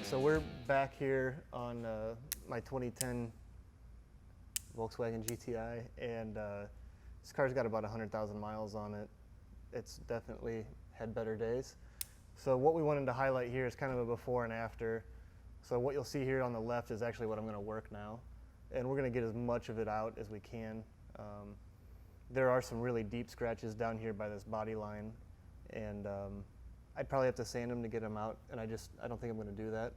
So we're back here on my 2010 Volkswagen GTI, and this car's got about 100,000 miles on it. It's definitely had better days. So what we wanted to highlight here is kind of a before and after. So what you'll see here on the left is actually what I'm going to work now, and we're going to get as much of it out as we can. There are some really deep scratches down here by this body line, and I'd probably have to sand them to get them out, and I don't think I'm going to do that.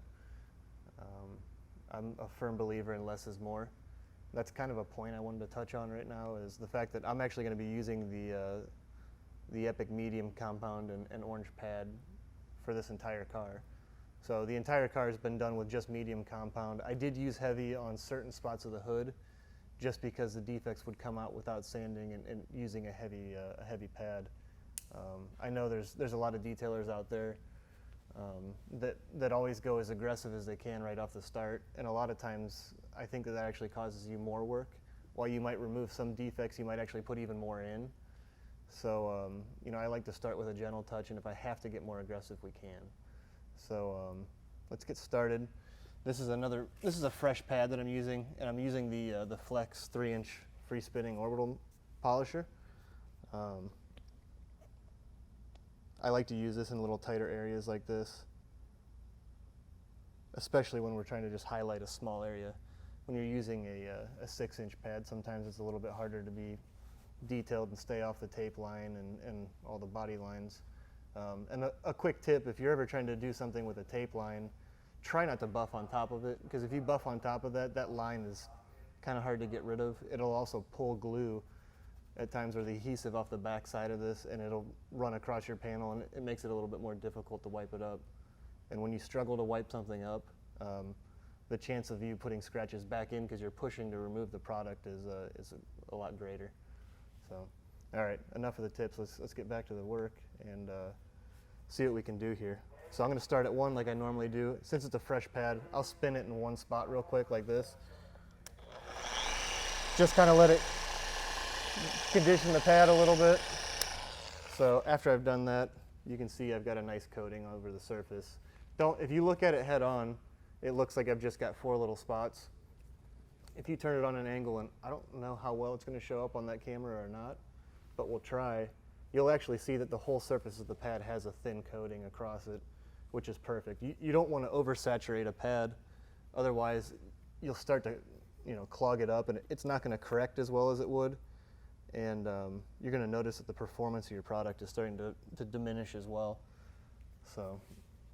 I'm a firm believer in less is more. That's kind of a point I wanted to touch on right now, is the fact that I'm actually going to be using the Epic medium compound and orange pad for this entire car. So the entire car has been done with just medium compound. I did use heavy on certain spots of the hood, just because the defects would come out without sanding and using a heavy pad. I know there's a lot of detailers out there that always go as aggressive as they can right off the start, and a lot of times I think that actually causes you more work. While you might remove some defects, you might actually put even more in. So you know, I like to start with a gentle touch, and if I have to get more aggressive, we can. So let's get started. This is a fresh pad that I'm using, and I'm using the Flex 3-inch free spinning orbital polisher. I like to use this in a little tighter areas like this, especially when we're trying to just highlight a small area. When you're using a 6-inch pad, sometimes it's a little bit harder to be detailed and stay off the tape line and all the body lines. And a quick tip, if you're ever trying to do something with a tape line, try not to buff on top of it, because if you buff on top of that, that line is kind of hard to get rid of. It'll also pull glue at times, or the adhesive off the back side of this, and it'll run across your panel, and it makes it a little bit more difficult to wipe it up. And when you struggle to wipe something up, the chance of you putting scratches back in because you're pushing to remove the product is a lot greater. So, all right, enough of the tips. Let's get back to the work and see what we can do here. So I'm going to start at 1 like I normally do. Since it's a fresh pad, I'll spin it in one spot real quick like this. Just kind of let it condition the pad a little bit. So after I've done that, you can see I've got a nice coating over the surface. If you look at it head on, it looks like I've just got 4 little spots. If you turn it on an angle, and I don't know how well it's going to show up on that camera or not, but we'll try, you'll actually see that the whole surface of the pad has a thin coating across it, which is perfect. You don't want to oversaturate a pad, otherwise you'll start to clog it up, and it's not going to correct as well as it would. And you're going to notice that the performance of your product is starting to diminish as well. So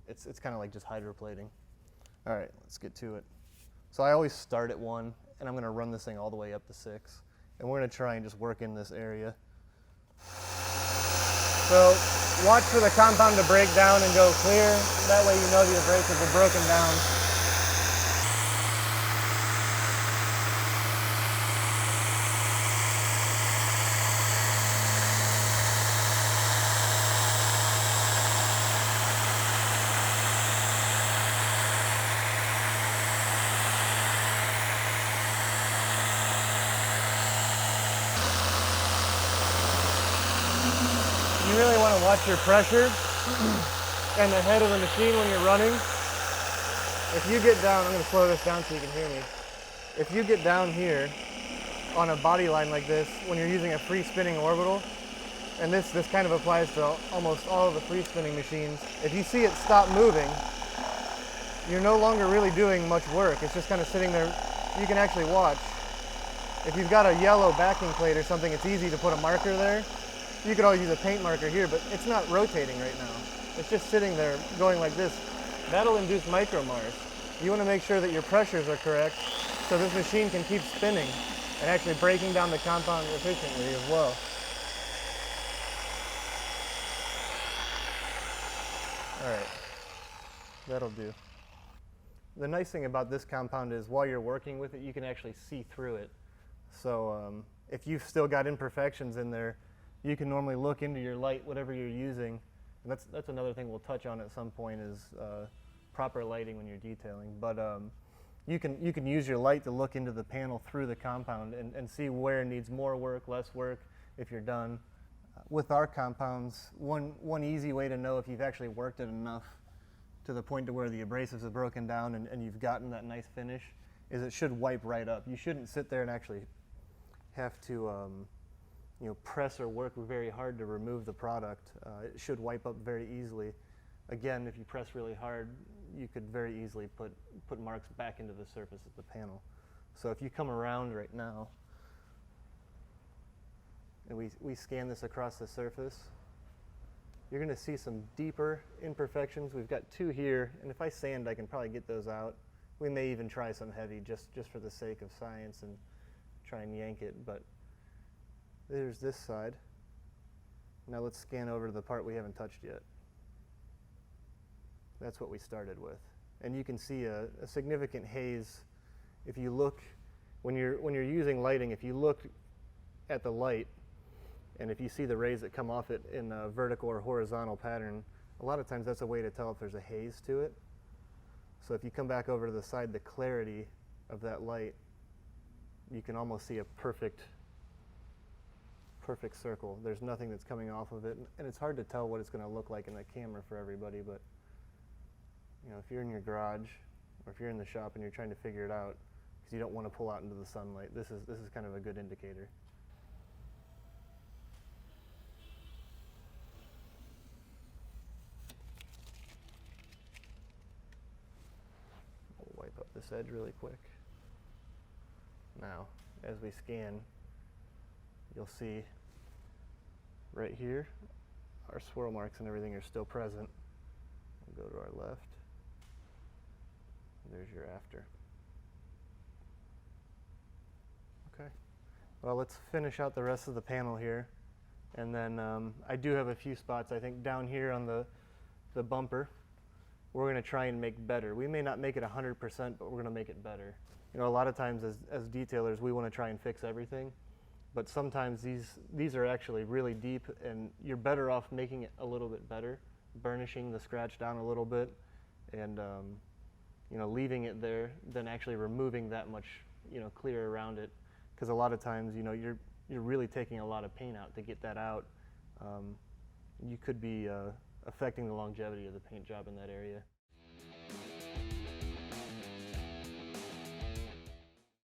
it's kind of like just hydroplating. All right, let's get to it. So I always start at 1, and I'm going to run this thing all the way up to 6. And we're going to try and just work in this area. So watch for the compound to break down and go clear. That way you know the abrasives are broken down. You really want to watch your pressure and the head of the machine when you're running. If you get down, I'm going to slow this down so you can hear me. If you get down here on a body line like this, when you're using a free spinning orbital, and this kind of applies to almost all of the free spinning machines, if you see it stop moving, you're no longer really doing much work. It's just kind of sitting there. You can actually watch. If you've got a yellow backing plate or something, it's easy to put a marker there. You could always use a paint marker here, but it's not rotating right now. It's just sitting there going like this. That'll induce micromars. You want to make sure that your pressures are correct so this machine can keep spinning and actually breaking down the compound efficiently as well. All right, that'll do. The nice thing about this compound is while you're working with it, you can actually see through it. So if you've still got imperfections in there, you can normally look into your light, whatever you're using. And that's another thing we'll touch on at some point, is proper lighting when you're detailing. But you can use your light to look into the panel through the compound and see where it needs more work, less work, if you're done. With our compounds, one easy way to know if you've actually worked it enough to the point to where the abrasives have broken down and you've gotten that nice finish, is it should wipe right up. You shouldn't sit there and actually have to press or work very hard to remove the product. It should wipe up very easily. Again, if you press really hard, you could very easily put marks back into the surface of the panel. So if you come around right now, and we scan this across the surface, you're going to see some deeper imperfections. We've got 2 here, and if I sand, I can probably get those out. We may even try some heavy just for the sake of science and try and yank it, but there's this side. Now let's scan over to the part we haven't touched yet. That's what we started with. And you can see a significant haze. If you look, when you're using lighting, if you look at the light, and if you see the rays that come off it in a vertical or horizontal pattern, a lot of times that's a way to tell if there's a haze to it. So if you come back over to the side, the clarity of that light, you can almost see a perfect circle. There's nothing that's coming off of it, and it's hard to tell what it's going to look like in the camera for everybody, but if you're in your garage or if you're in the shop and you're trying to figure it out because you don't want to pull out into the sunlight, this is kind of a good indicator. We'll wipe up this edge really quick. Now, as we scan, you'll see right here, our swirl marks and everything are still present. We'll go to our left. There's your after. Okay. Well, let's finish out the rest of the panel here. And then I do have a few spots, I think, down here on the bumper. We're going to try and make better. We may not make it 100%, but we're going to make it better. A lot of times as detailers, we want to try and fix everything. But sometimes these are actually really deep, and you're better off making it a little bit better, burnishing the scratch down a little bit, and leaving it there than actually removing that much clear around it. Because a lot of times you're really taking a lot of paint out to get that out. You could be affecting the longevity of the paint job in that area.